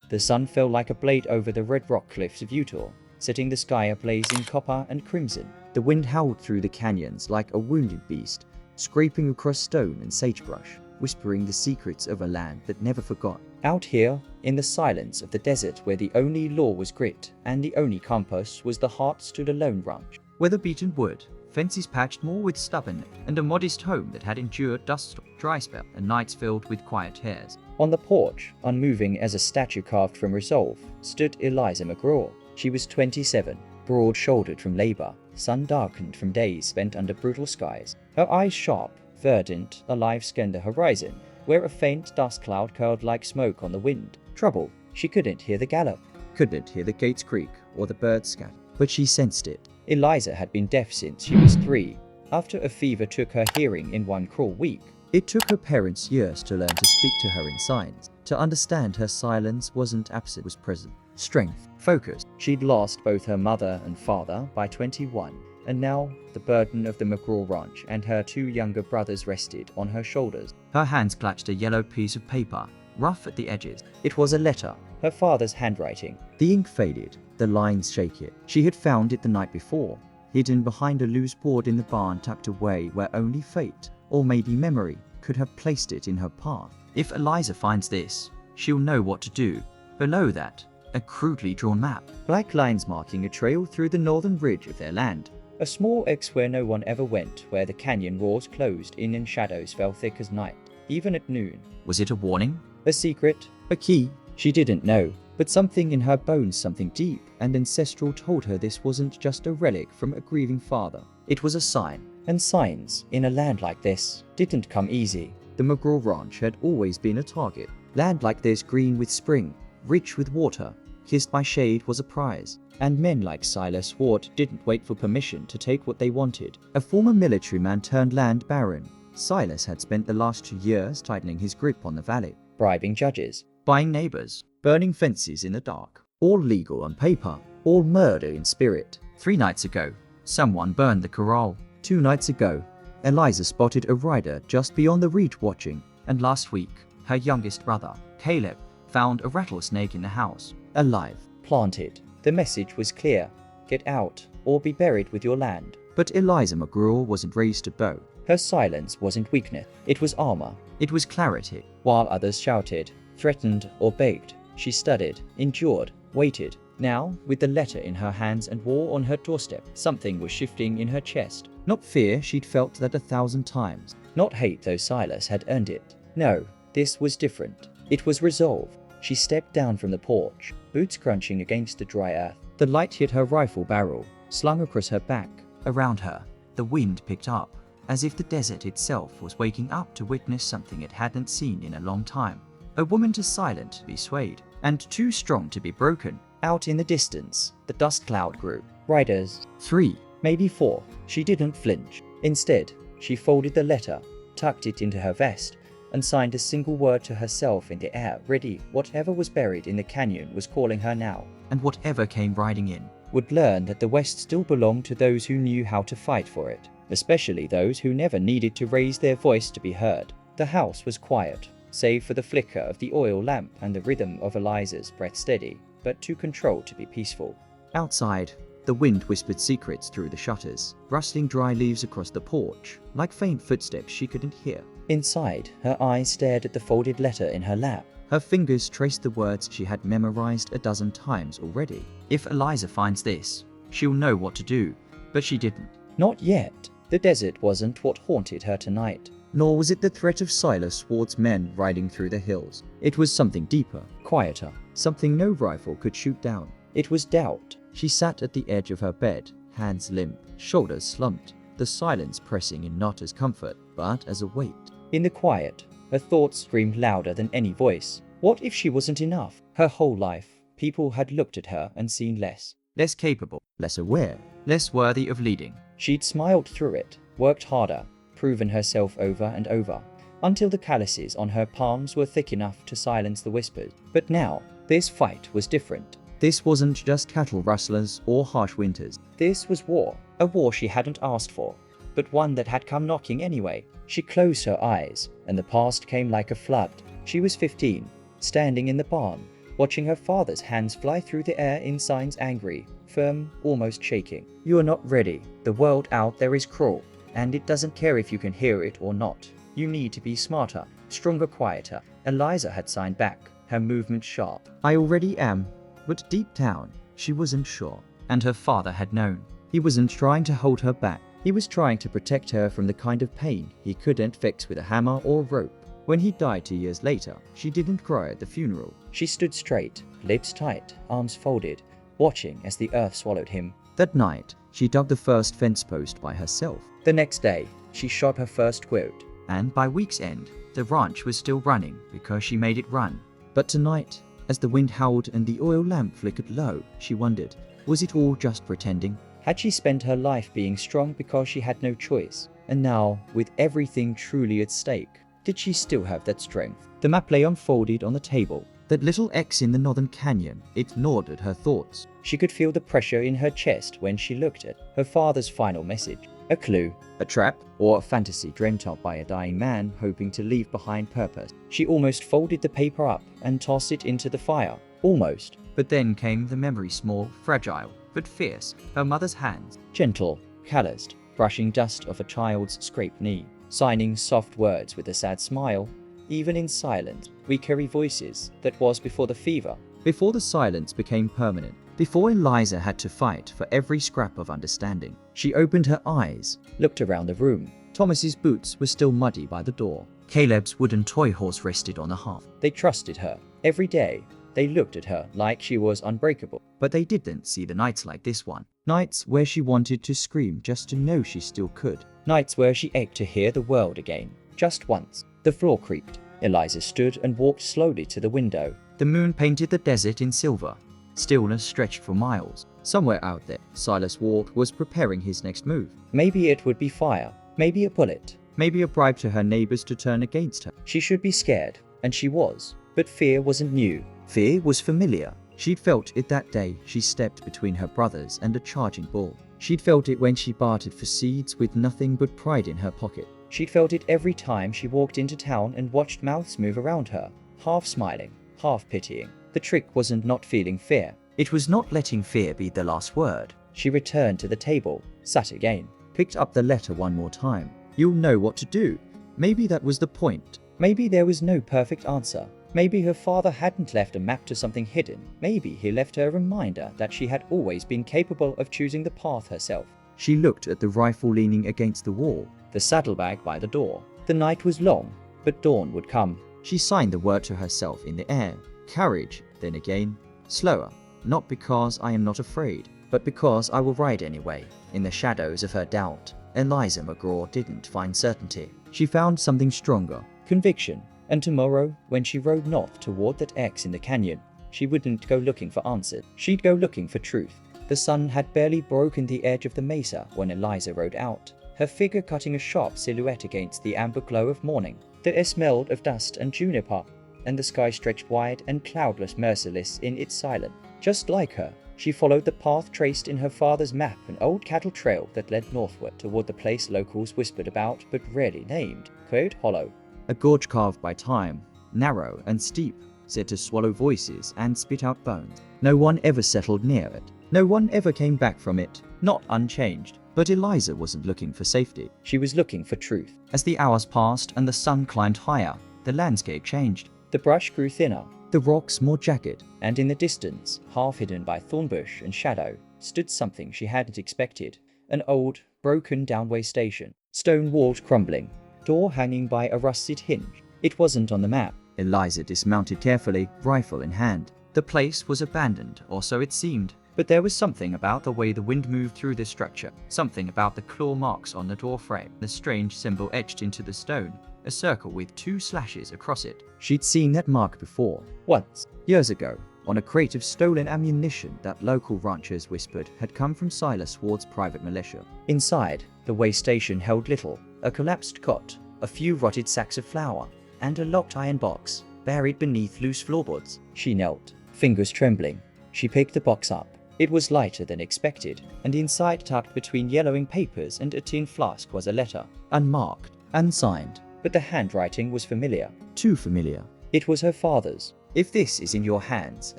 The sun fell like a blade over the red rock cliffs of Utah, setting the sky ablaze in copper and crimson. The wind howled through the canyons like a wounded beast, scraping across stone and sagebrush, whispering the secrets of a land that never forgot. Out here, in the silence of the desert where the only law was grit and the only compass was the heart, stood a lone ranch. Weather-beaten wood, fences patched more with stubbornness, and a modest home that had endured dust, dry spell, and nights filled with quiet tears. On the porch, unmoving as a statue carved from resolve, stood Eliza McGraw. She was 27, broad-shouldered from labor, sun-darkened from days spent under brutal skies. Her eyes sharp, verdant, alive scanned the horizon, where a faint dust cloud curled like smoke on the wind. Trouble. She couldn't hear the gallop, couldn't hear the gates creak or the birds scatter, but she sensed it. Eliza had been deaf since she was 3, after a fever took her hearing in one cruel week. It took her parents years to learn to speak to her in signs, to understand her silence wasn't absent, was present. Strength, focus. She'd lost both her mother and father by 21, and now the burden of the McGraw ranch and her 2 younger brothers rested on her shoulders. Her hands clutched a yellow piece of paper, rough at the edges. It was a letter, her father's handwriting. The ink faded, the lines shaky. She had found it the night before, hidden behind a loose board in the barn, tucked away where only fate, or maybe memory, could have placed it in her path. If Eliza finds this, she'll know what to do. Below that, a crudely drawn map, black lines marking a trail through the northern ridge of their land. A small X where no one ever went, where the canyon walls closed in and shadows fell thick as night, even at noon. Was it a warning? A secret? A key? She didn't know, but something in her bones, something deep and ancestral, told her this wasn't just a relic from a grieving father. It was a sign, and signs, in a land like this, didn't come easy. The McGraw ranch had always been a target. Land like this, green with spring, rich with water, kissed by shade, was a prize. And men like Silas Ward didn't wait for permission to take what they wanted. A former military man turned land baron, Silas had spent the last 2 years tightening his grip on the valley, bribing judges, buying neighbors, burning fences in the dark. All legal on paper, all murder in spirit. 3 nights ago, someone burned the corral. 2 nights ago, Eliza spotted a rider just beyond the reach watching. And last week, her youngest brother, Caleb, found a rattlesnake in the house, alive, planted. The message was clear: get out, or be buried with your land. But Eliza McGraw wasn't raised to bow. Her silence wasn't weakness, it was armor, it was clarity. While others shouted, threatened, or begged, she studied, endured, waited. Now, with the letter in her hands and war on her doorstep, something was shifting in her chest. Not fear, she'd felt that 1,000 times. Not hate, though Silas had earned it. No, this was different. It was resolve. She stepped down from the porch, boots crunching against the dry earth. The light hit her rifle barrel, slung across her back. Around her, the wind picked up, as if the desert itself was waking up to witness something it hadn't seen in a long time. A woman too silent to be swayed, and too strong to be broken. Out in the distance, the dust cloud grew. Riders. 3, maybe 4. She didn't flinch. Instead, she folded the letter, tucked it into her vest, and signed a single word to herself in the air, ready. Whatever was buried in the canyon was calling her now, and whatever came riding in would learn that the West still belonged to those who knew how to fight for it, especially those who never needed to raise their voice to be heard. The house was quiet, save for the flicker of the oil lamp and the rhythm of Eliza's breath, steady, but too controlled to be peaceful. Outside, the wind whispered secrets through the shutters, rustling dry leaves across the porch, like faint footsteps she couldn't hear. Inside, her eyes stared at the folded letter in her lap. Her fingers traced the words she had memorized 12 times already. If Eliza finds this, she'll know what to do, but she didn't. Not yet. The desert wasn't what haunted her tonight, nor was it the threat of Silas Ward's men riding through the hills. It was something deeper, quieter, something no rifle could shoot down. It was doubt. She sat at the edge of her bed, hands limp, shoulders slumped, the silence pressing in not as comfort, but as a weight. In the quiet, her thoughts screamed louder than any voice. What if she wasn't enough? Her whole life, people had looked at her and seen less capable, less aware, less worthy of leading. She'd smiled through it, worked harder, proven herself over and over, until the calluses on her palms were thick enough to silence the whispers. But now, this fight was different. This wasn't just cattle rustlers or harsh winters. This was war, a war she hadn't asked for, but one that had come knocking anyway. She closed her eyes, and the past came like a flood. She was 15, standing in the barn, watching her father's hands fly through the air in signs angry, firm, almost shaking. You are not ready. The world out there is cruel, and it doesn't care if you can hear it or not. You need to be smarter, stronger, quieter. Eliza had signed back, her movement sharp. I already am. But deep down, she wasn't sure. And her father had known. He wasn't trying to hold her back. He was trying to protect her from the kind of pain he couldn't fix with a hammer or rope. When he died 2 years later, she didn't cry at the funeral. She stood straight, lips tight, arms folded, watching as the earth swallowed him. That night, she dug the first fence post by herself. The next day, she shot her first quote. And by week's end, the ranch was still running because she made it run. But tonight, as the wind howled and the oil lamp flickered low, she wondered, was it all just pretending? Had she spent her life being strong because she had no choice? And now, with everything truly at stake, did she still have that strength? The map lay unfolded on the table. That little X in the northern canyon, it gnawed at her thoughts. She could feel the pressure in her chest when she looked at her father's final message. A clue, a trap, or a fantasy dreamt up by a dying man hoping to leave behind purpose. She almost folded the paper up and tossed it into the fire. Almost. But then came the memory, small, fragile, but fierce. Her mother's hands, gentle, calloused, brushing dust off a child's scraped knee, signing soft words with a sad smile. Even in silence, we carry voices. That was before the fever, before the silence became permanent, before Eliza had to fight for every scrap of understanding. She opened her eyes, looked around the room. Thomas's boots were still muddy by the door. Caleb's wooden toy horse rested on the hearth. They trusted her. Every day, they looked at her like she was unbreakable. But they didn't see the nights like this one. Nights where she wanted to scream just to know she still could. Nights where she ached to hear the world again. Just once. The floor creaked. Eliza stood and walked slowly to the window. The moon painted the desert in silver. Stillness stretched for miles. Somewhere out there, Silas Ward was preparing his next move. Maybe it would be fire. Maybe a bullet. Maybe a bribe to her neighbors to turn against her. She should be scared. And she was. But fear wasn't new. Fear was familiar. She'd felt it that day she stepped between her brothers and a charging bull. She'd felt it when she bartered for seeds with nothing but pride in her pocket. She'd felt it every time she walked into town and watched mouths move around her, half smiling, half pitying. The trick wasn't not feeling fear. It was not letting fear be the last word. She returned to the table, sat again, picked up the letter one more time. You'll know what to do. Maybe that was the point. Maybe there was no perfect answer. Maybe her father hadn't left a map to something hidden. Maybe he left her a reminder that she had always been capable of choosing the path herself. She looked at the rifle leaning against the wall, the saddlebag by the door. The night was long, but dawn would come. She signed the word to herself in the air. Courage, then again, slower. Not because I am not afraid, but because I will ride anyway. In the shadows of her doubt, Eliza McGraw didn't find certainty. She found something stronger, conviction. And tomorrow, when she rode north toward that X in the canyon, she wouldn't go looking for answers. She'd go looking for truth. The sun had barely broken the edge of the mesa when Eliza rode out, her figure cutting a sharp silhouette against the amber glow of morning. The air smelled of dust and juniper, and the sky stretched wide and cloudless, merciless in its silence. Just like her, she followed the path traced in her father's map, an old cattle trail that led northward toward the place locals whispered about but rarely named, Coyote Hollow. A gorge carved by time, narrow and steep, said to swallow voices and spit out bones. No one ever settled near it. No one ever came back from it, not unchanged. But Eliza wasn't looking for safety. She was looking for truth. As the hours passed and the sun climbed higher, the landscape changed. The brush grew thinner, the rocks more jagged, and in the distance, half hidden by thornbush and shadow, stood something she hadn't expected. An old, broken downway station, stone walls crumbling, door hanging by a rusted hinge. It wasn't on the map. Eliza dismounted carefully, rifle in hand. The place was abandoned, or so it seemed. But there was something about the way the wind moved through the structure, something about the claw marks on the door frame, the strange symbol etched into the stone, a circle with 2 slashes across it. She'd seen that mark before, once, years ago, on a crate of stolen ammunition that local ranchers whispered had come from Silas Ward's private militia. Inside, the way station held little. A collapsed cot, a few rotted sacks of flour, and a locked iron box, buried beneath loose floorboards. She knelt, fingers trembling. She picked the box up. It was lighter than expected, and inside, tucked between yellowing papers and a tin flask, was a letter, unmarked, unsigned. But the handwriting was familiar, too familiar. It was her father's. If this is in your hands,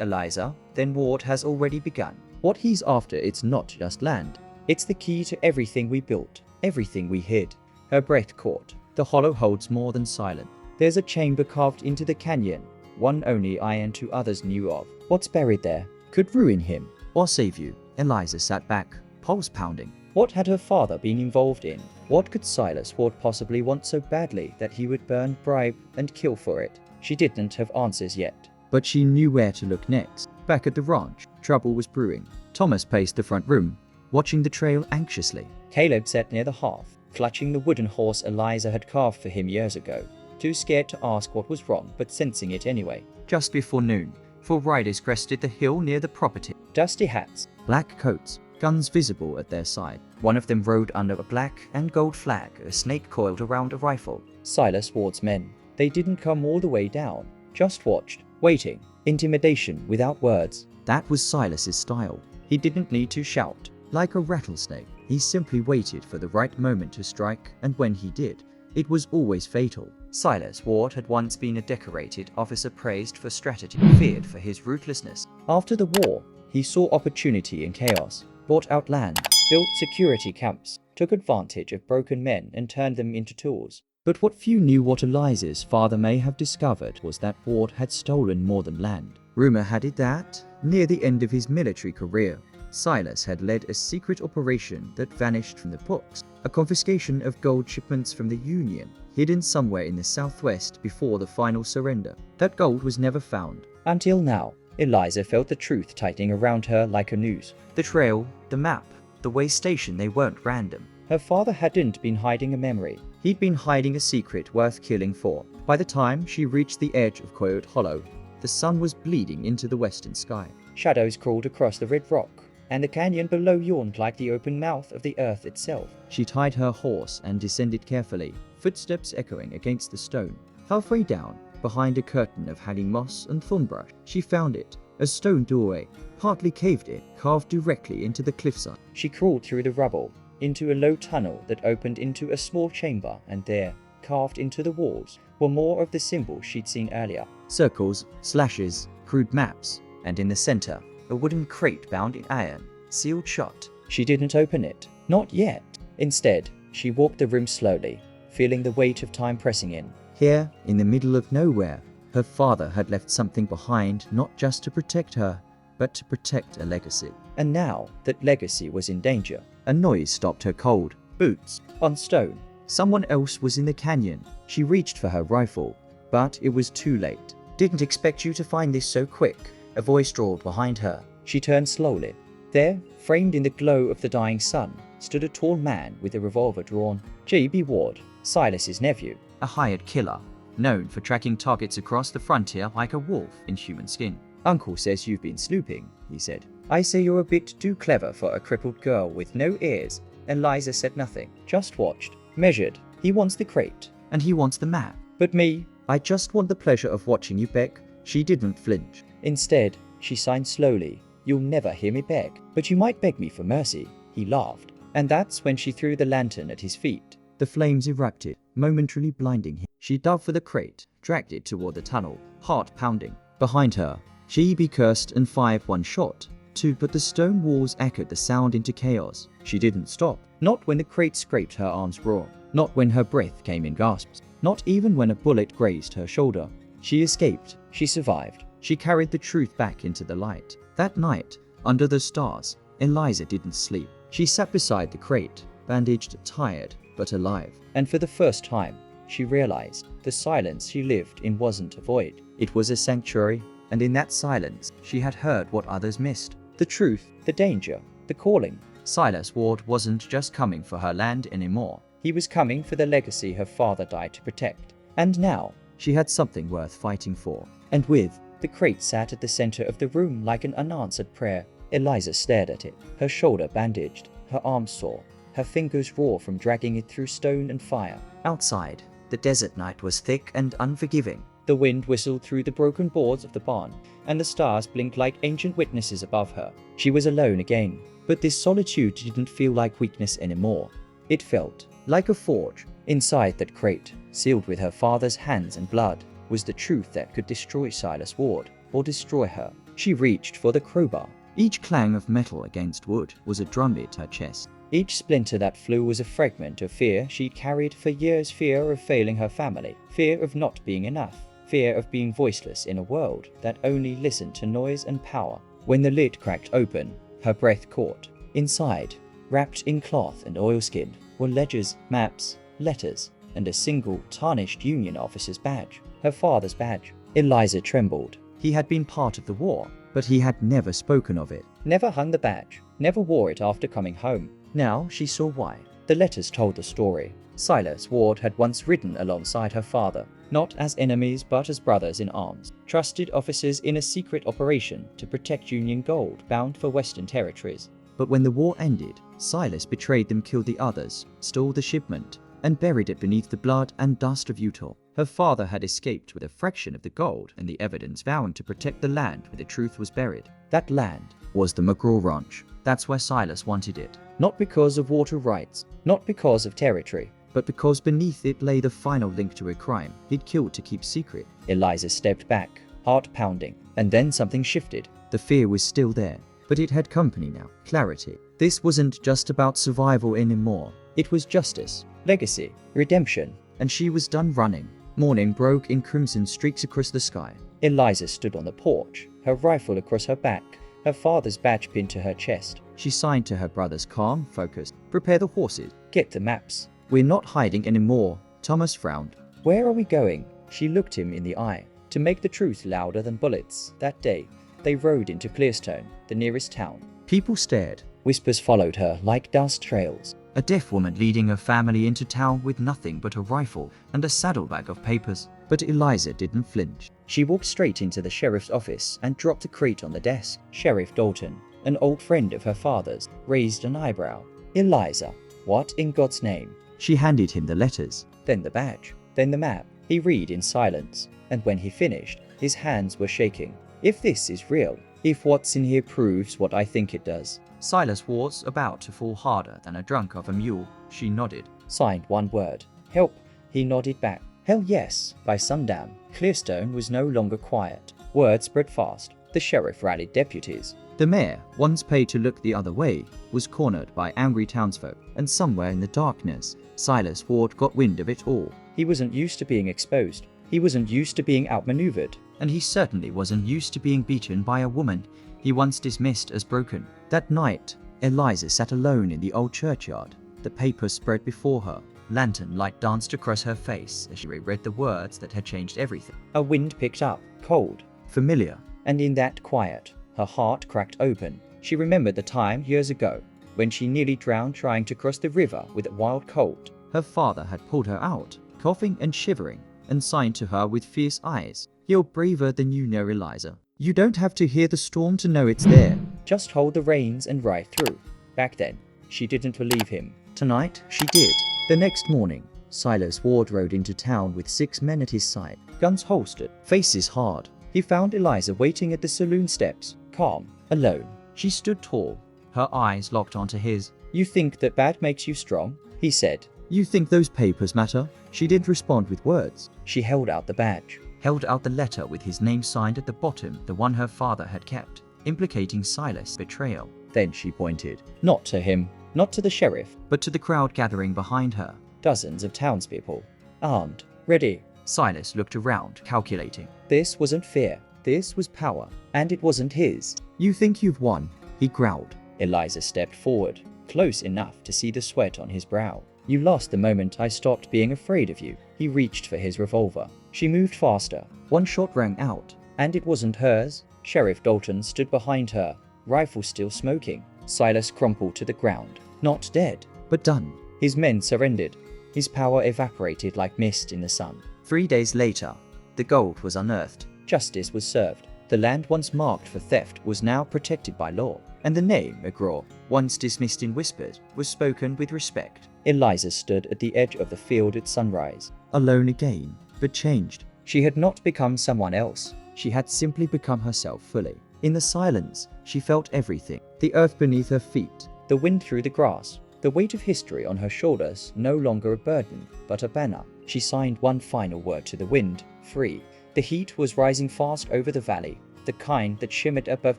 Eliza, then Ward has already begun. What he's after, it's not just land. It's the key to everything we built, everything we hid. Her breath caught. The hollow holds more than silence. There's a chamber carved into the canyon, one only I and two others knew of. What's buried there could ruin him or save you. Eliza sat back, pulse pounding. What had her father been involved in? What could Silas Ward possibly want so badly that he would burn, bribe, and kill for it? She didn't have answers yet, but she knew where to look next. Back at the ranch, trouble was brewing. Thomas paced the front room, watching the trail anxiously. Caleb sat near the hearth, clutching the wooden horse Eliza had carved for him years ago, too scared to ask what was wrong but sensing it anyway. Just before noon, 4 riders crested the hill near the property. Dusty hats, black coats, guns visible at their side. One of them rode under a black and gold flag, a snake coiled around a rifle. Silas Ward's men. They didn't come all the way down, just watched, waiting. Intimidation without words. That was Silas's style. He didn't need to shout. Like a rattlesnake, he simply waited for the right moment to strike, and when he did, it was always fatal. Silas Ward had once been a decorated officer praised for strategy, feared for his ruthlessness. After the war, he saw opportunity in chaos, bought out land, built security camps, took advantage of broken men and turned them into tools. But what few knew what Eliza's father may have discovered was that Ward had stolen more than land. Rumor had it that, near the end of his military career, Silas had led a secret operation that vanished from the books, a confiscation of gold shipments from the Union, hidden somewhere in the southwest before the final surrender. That gold was never found. Until now, Eliza felt the truth tightening around her like a noose. The trail, the map, the way station, they weren't random. Her father hadn't been hiding a memory. He'd been hiding a secret worth killing for. By the time she reached the edge of Coyote Hollow, the sun was bleeding into the western sky. Shadows crawled across the red rock, and the canyon below yawned like the open mouth of the earth itself. She tied her horse and descended carefully, footsteps echoing against the stone. Halfway down, behind a curtain of hanging moss and thornbrush, she found it, a stone doorway, partly caved in, carved directly into the cliffside. She crawled through the rubble, into a low tunnel that opened into a small chamber, and there, carved into the walls, were more of the symbols she'd seen earlier. Circles, slashes, crude maps, and in the center, a wooden crate bound in iron, sealed shut. She didn't open it. Not yet. Instead, she walked the room slowly, feeling the weight of time pressing in. Here, in the middle of nowhere, her father had left something behind, not just to protect her, but to protect a legacy. And now that legacy was in danger, a noise stopped her cold. Boots on stone. Someone else was in the canyon. She reached for her rifle, but it was too late. Didn't expect you to find this so quick, a voice drawled behind her. She turned slowly. There, framed in the glow of the dying sun, stood a tall man with a revolver drawn. J.B. Ward, Silas's nephew, a hired killer, known for tracking targets across the frontier like a wolf in human skin. Uncle says you've been snooping, he said. I say you're a bit too clever for a crippled girl with no ears. Eliza said nothing, just watched, measured. He wants the crate, and he wants the map. But me, I just want the pleasure of watching you beg. She didn't flinch. Instead, she signed slowly. You'll never hear me beg, but you might beg me for mercy. He laughed, and that's when she threw the lantern at his feet. The flames erupted, momentarily blinding him. She dove for the crate, dragged it toward the tunnel, heart pounding. Behind her, J.B. cursed and fired one shot, two, but the stone walls echoed the sound into chaos. She didn't stop, not when the crate scraped her arms raw, not when her breath came in gasps, not even when a bullet grazed her shoulder. She escaped, she survived, she carried the truth back into the light. That night, under the stars, Eliza didn't sleep. She sat beside the crate, bandaged, tired, but alive. And for the first time, she realized the silence she lived in wasn't a void. It was a sanctuary, and in that silence, she had heard what others missed. The truth, the danger, the calling. Silas Ward wasn't just coming for her land anymore. He was coming for the legacy her father died to protect. And now, she had something worth fighting for. And with the crate sat at the center of the room like an unanswered prayer. Eliza stared at it, her shoulder bandaged, her arms sore, her fingers raw from dragging it through stone and fire. Outside, the desert night was thick and unforgiving. The wind whistled through the broken boards of the barn, and the stars blinked like ancient witnesses above her. She was alone again, but this solitude didn't feel like weakness anymore. It felt like a forge. Inside that crate, sealed with her father's hands and blood, was the truth that could destroy Silas Ward, or destroy her. She reached for the crowbar. Each clang of metal against wood was a drumbeat to her chest. Each splinter that flew was a fragment of fear she'd carried for years, fear of failing her family, fear of not being enough, fear of being voiceless in a world that only listened to noise and power. When the lid cracked open, her breath caught. Inside, wrapped in cloth and oilskin, were ledgers, maps, letters, and a single tarnished Union officer's badge, her father's badge. Eliza trembled. He had been part of the war, but he had never spoken of it, never hung the badge, never wore it after coming home. Now she saw why. The letters told the story. Silas Ward had once ridden alongside her father, not as enemies but as brothers in arms, trusted officers in a secret operation to protect Union gold bound for Western territories. But when the war ended, Silas betrayed them, killed the others, stole the shipment, and buried it beneath the blood and dust of Utah. Her father had escaped with a fraction of the gold and the evidence, vowing to protect the land where the truth was buried. That land was the McGraw Ranch. That's where Silas wanted it. Not because of water rights, not because of territory, but because beneath it lay the final link to a crime he'd killed to keep secret. Eliza stepped back, heart pounding, and then something shifted. The fear was still there, but it had company now, clarity. This wasn't just about survival anymore. It was justice, legacy, redemption, and she was done running. Morning broke in crimson streaks across the sky. Eliza stood on the porch, her rifle across her back, her father's badge pinned to her chest. She signed to her brothers, calm, focused. Prepare the horses. Get the maps. We're not hiding anymore. Thomas frowned. Where are we going? She looked him in the eye. To make the truth louder than bullets. That day, they rode into Clearstone, the nearest town. People stared. Whispers followed her like dust trails. A deaf woman leading her family into town with nothing but a rifle and a saddlebag of papers. But Eliza didn't flinch. She walked straight into the sheriff's office and dropped the crate on the desk. Sheriff Dalton, an old friend of her father's, raised an eyebrow. Eliza, what in God's name? She handed him the letters, then the badge, then the map. He read in silence, and when he finished, his hands were shaking. If this is real, if what's in here proves what I think it does. Silas was about to fall harder than a drunk of a mule. She nodded. Signed one word. Help. He nodded back. Hell yes. By sundown, Clearstone was no longer quiet. Word spread fast. The sheriff rallied deputies. The mayor, once paid to look the other way, was cornered by angry townsfolk, and somewhere in the darkness, Silas Ward got wind of it all. He wasn't used to being exposed. He wasn't used to being outmaneuvered. And he certainly wasn't used to being beaten by a woman he once dismissed as broken. That night, Eliza sat alone in the old churchyard. The paper spread before her. Lantern light danced across her face as she reread the words that had changed everything. A wind picked up, cold, familiar, and in that quiet, her heart cracked open. She remembered the time years ago when she nearly drowned trying to cross the river with a wild cold. Her father had pulled her out, coughing and shivering, and signed to her with fierce eyes. You're braver than you know, Eliza. You don't have to hear the storm to know it's there. Just hold the reins and ride through. Back then, she didn't believe him. Tonight, she did. The next morning, Silas Ward rode into town with 6 men at his side, guns holstered, faces hard. He found Eliza waiting at the saloon steps, calm, alone. She stood tall, her eyes locked onto his. You think that bad makes you strong? He said. You think those papers matter? She didn't respond with words. She held out the badge, held out the letter with his name signed at the bottom, the one her father had kept, implicating Silas' betrayal. Then she pointed, not to him, not to the sheriff, but to the crowd gathering behind her. Dozens of townspeople, armed, ready. Silas looked around, calculating. This wasn't fear, this was power, and it wasn't his. You think you've won, he growled. Eliza stepped forward, close enough to see the sweat on his brow. You lost the moment I stopped being afraid of you. He reached for his revolver. She moved faster. One shot rang out, and it wasn't hers. Sheriff Dalton stood behind her, rifle still smoking. Silas crumpled to the ground, not dead, but done. His men surrendered. His power evaporated like mist in the sun. 3 days later, the gold was unearthed. Justice was served. The land once marked for theft was now protected by law, and the name McGraw, once dismissed in whispers, was spoken with respect. Eliza stood at the edge of the field at sunrise, alone again, but changed. She had not become someone else. She had simply become herself fully. In the silence, she felt everything. The earth beneath her feet, the wind through the grass, the weight of history on her shoulders, no longer a burden, but a banner. She signed one final word to the wind, free, The heat was rising fast over the valley, the kind that shimmered above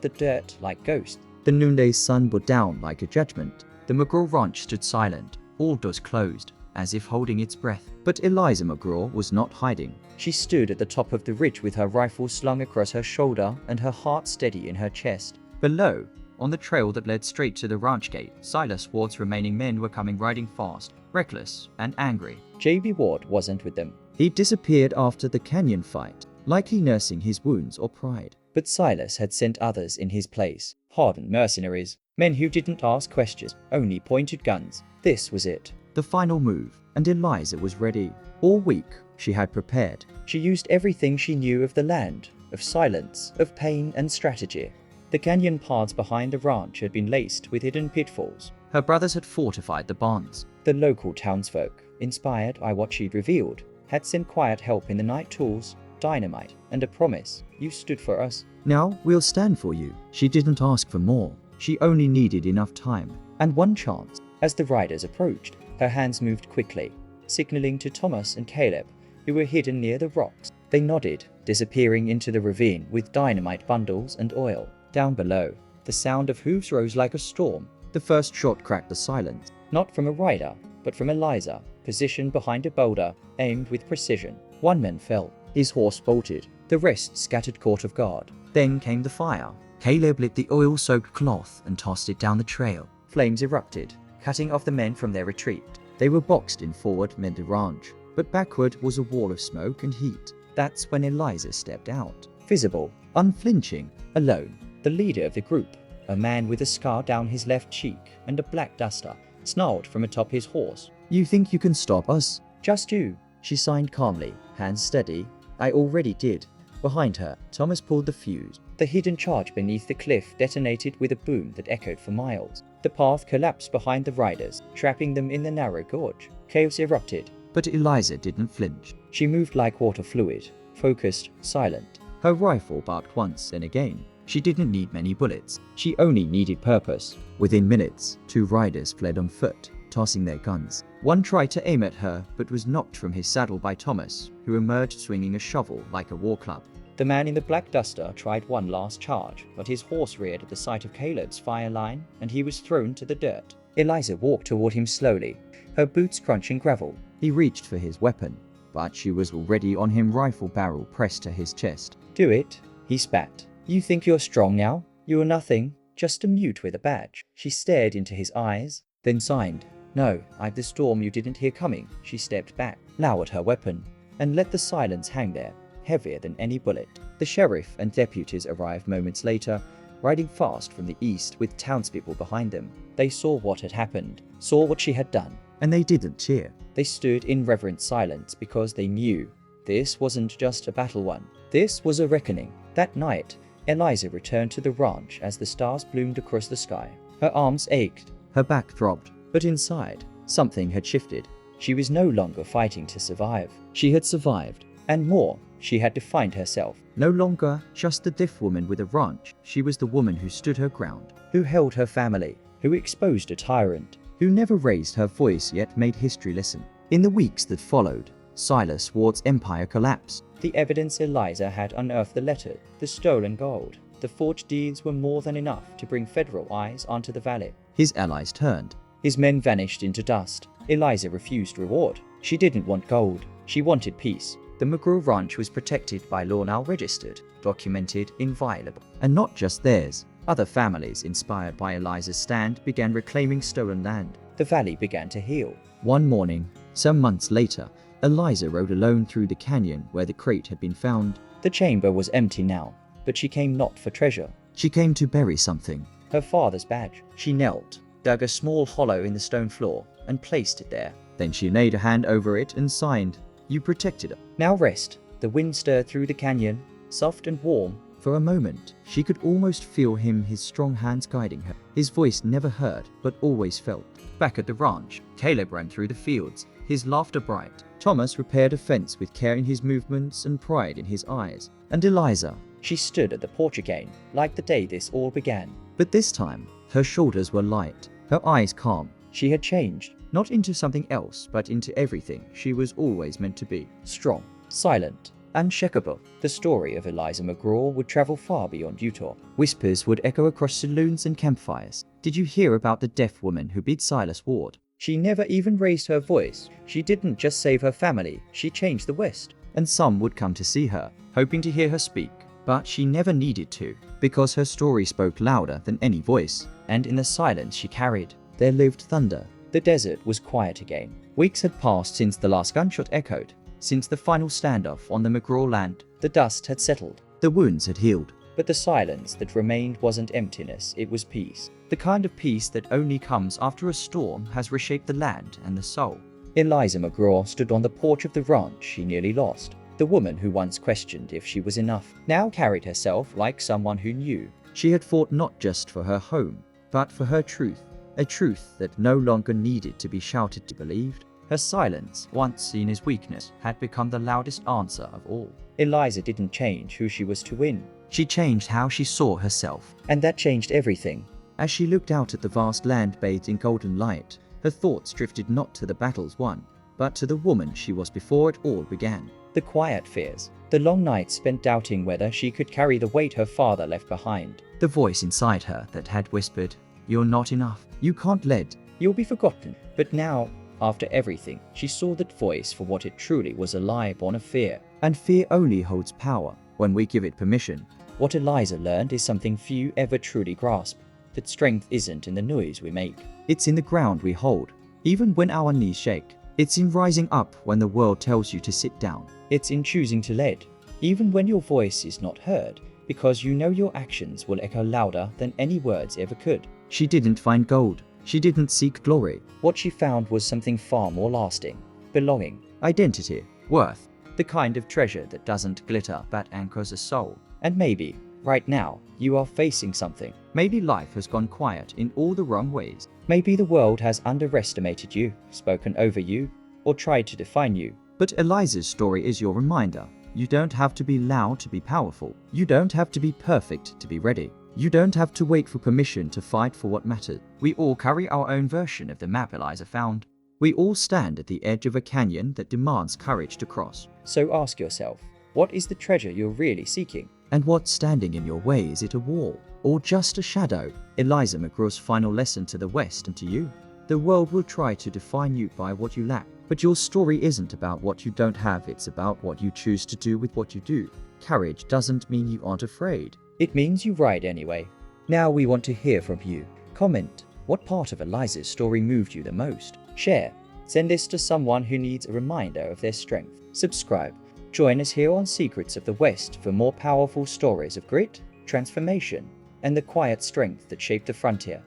the dirt like ghosts. The noonday sun bore down like a judgment. The McGraw ranch stood silent, all doors closed, as if holding its breath. But Eliza McGraw was not hiding. She stood at the top of the ridge with her rifle slung across her shoulder and her heart steady in her chest. Below, on the trail that led straight to the ranch gate, Silas Ward's remaining men were coming riding fast, reckless and angry. J.B. Ward wasn't with them. He'd disappeared after the canyon fight, likely nursing his wounds or pride. But Silas had sent others in his place, hardened mercenaries, men who didn't ask questions, only pointed guns. This was it, the final move, and Eliza was ready. All week, she had prepared. She used everything she knew of the land, of silence, of pain and strategy. The canyon paths behind the ranch had been laced with hidden pitfalls. Her brothers had fortified the bonds. The local townsfolk, inspired by what she'd revealed, had sent quiet help in the night tools, dynamite, and a promise. You stood for us. Now we'll stand for you. She didn't ask for more. She only needed enough time and one chance. As the riders approached, her hands moved quickly, signaling to Thomas and Caleb, who were hidden near the rocks. They nodded, disappearing into the ravine with dynamite bundles and oil. Down below, the sound of hooves rose like a storm. The first shot cracked the silence, not from a rider, but from Eliza, positioned behind a boulder, aimed with precision. One man fell. His horse bolted. The rest scattered court of guard. Then came the fire. Caleb lit the oil-soaked cloth and tossed it down the trail. Flames erupted, cutting off the men from their retreat. They were boxed in forward mid the ranch, but backward was a wall of smoke and heat. That's when Eliza stepped out, visible, unflinching, alone. The leader of the group, a man with a scar down his left cheek and a black duster, snarled from atop his horse. You think you can stop us? Just you, she signed calmly, hands steady. I already did. Behind her, Thomas pulled the fuse. The hidden charge beneath the cliff detonated with a boom that echoed for miles. The path collapsed behind the riders, trapping them in the narrow gorge. Chaos erupted, but Eliza didn't flinch. She moved like water fluid, focused, silent. Her rifle barked once and again. She didn't need many bullets. She only needed purpose. Within minutes, 2 riders fled on foot, tossing their guns. One tried to aim at her, but was knocked from his saddle by Thomas, who emerged swinging a shovel like a war club. The man in the black duster tried one last charge, but his horse reared at the sight of Caleb's fire line, and he was thrown to the dirt. Eliza walked toward him slowly, her boots crunching gravel. He reached for his weapon, but she was already on him, rifle barrel pressed to his chest. Do it, he spat. You think you're strong now? You are nothing, just a mute with a badge. She stared into his eyes, then signed. No, I've the storm you didn't hear coming. She stepped back, lowered her weapon, and let the silence hang there, heavier than any bullet. The sheriff and deputies arrived moments later, riding fast from the east with townspeople behind them. They saw what had happened, saw what she had done, and they didn't cheer. They stood in reverent silence because they knew this wasn't just a battle won. This was a reckoning. That night, Eliza returned to the ranch as the stars bloomed across the sky. Her arms ached, her back throbbed, but inside, something had shifted. She was no longer fighting to survive. She had survived, and more, she had defined herself. No longer just the deaf woman with a ranch. She was the woman who stood her ground, who held her family, who exposed a tyrant, who never raised her voice yet made history listen. In the weeks that followed, Silas Ward's empire collapsed. The evidence Eliza had unearthed, the letter, the stolen gold, the forged deeds were more than enough to bring federal eyes onto the valley. His allies turned. His men vanished into dust. Eliza refused reward. She didn't want gold. She wanted peace. The McGraw ranch was protected by law, now registered, documented, inviolable. And not just theirs. Other families, inspired by Eliza's stand, began reclaiming stolen land. The valley began to heal. One morning, some months later, Eliza rode alone through the canyon where the crate had been found. The chamber was empty now, but she came not for treasure. She came to bury something. Her father's badge. She knelt, dug a small hollow in the stone floor, and placed it there. Then she laid a hand over it and signed. You protected her. Now rest. The wind stirred through the canyon, soft and warm. For a moment, she could almost feel him, his strong hands guiding her. His voice never heard, but always felt. Back at the ranch, Caleb ran through the fields, his laughter bright. Thomas repaired a fence with care in his movements and pride in his eyes. And Eliza, she stood at the porch again, like the day this all began. But this time, her shoulders were light, her eyes calm. She had changed, not into something else, but into everything she was always meant to be. Strong, silent, unshakable. The story of Eliza McGraw would travel far beyond Utah. Whispers would echo across saloons and campfires. Did you hear about the deaf woman who beat Silas Ward? She never even raised her voice. She didn't just save her family, she changed the West. And some would come to see her, hoping to hear her speak. But she never needed to, because her story spoke louder than any voice. And in the silence she carried, there lived thunder. The desert was quiet again. Weeks had passed since the last gunshot echoed. Since the final standoff on the McGraw land, the dust had settled. The wounds had healed. But the silence that remained wasn't emptiness, it was peace. The kind of peace that only comes after a storm has reshaped the land and the soul. Eliza McGraw stood on the porch of the ranch she nearly lost. The woman who once questioned if she was enough now carried herself like someone who knew. She had fought not just for her home, but for her truth. A truth that no longer needed to be shouted to be believed. Her silence, once seen as weakness, had become the loudest answer of all. Eliza didn't change who she was to win. She changed how she saw herself. And that changed everything. As she looked out at the vast land bathed in golden light, her thoughts drifted not to the battles won, but to the woman she was before it all began. The quiet fears, the long nights spent doubting whether she could carry the weight her father left behind. The voice inside her that had whispered, "You're not enough. You can't lead. You'll be forgotten." But now, after everything, she saw that voice for what it truly was, a lie born of fear. And fear only holds power when we give it permission. What Eliza learned is something few ever truly grasp. That strength isn't in the noise we make. It's in the ground we hold, even when our knees shake. It's in rising up when the world tells you to sit down. It's in choosing to lead, even when your voice is not heard, because you know your actions will echo louder than any words ever could. She didn't find gold. She didn't seek glory. What she found was something far more lasting. Belonging, identity, worth. The kind of treasure that doesn't glitter but anchors a soul. And maybe, right now, you are facing something. Maybe life has gone quiet in all the wrong ways. Maybe the world has underestimated you, spoken over you, or tried to define you. But Eliza's story is your reminder. You don't have to be loud to be powerful. You don't have to be perfect to be ready. You don't have to wait for permission to fight for what matters. We all carry our own version of the map Eliza found. We all stand at the edge of a canyon that demands courage to cross. So ask yourself, what is the treasure you're really seeking? And what's standing in your way? Is it a wall or just a shadow? Eliza McGraw's final lesson to the West and to you. The world will try to define you by what you lack, but your story isn't about what you don't have, it's about what you choose to do with what you do. Courage doesn't mean you aren't afraid. It means you ride anyway. Now we want to hear from you. Comment, what part of Eliza's story moved you the most? Share. Send this to someone who needs a reminder of their strength. Subscribe. Join us here on Secrets of the West for more powerful stories of grit, transformation, and the quiet strength that shaped the frontier.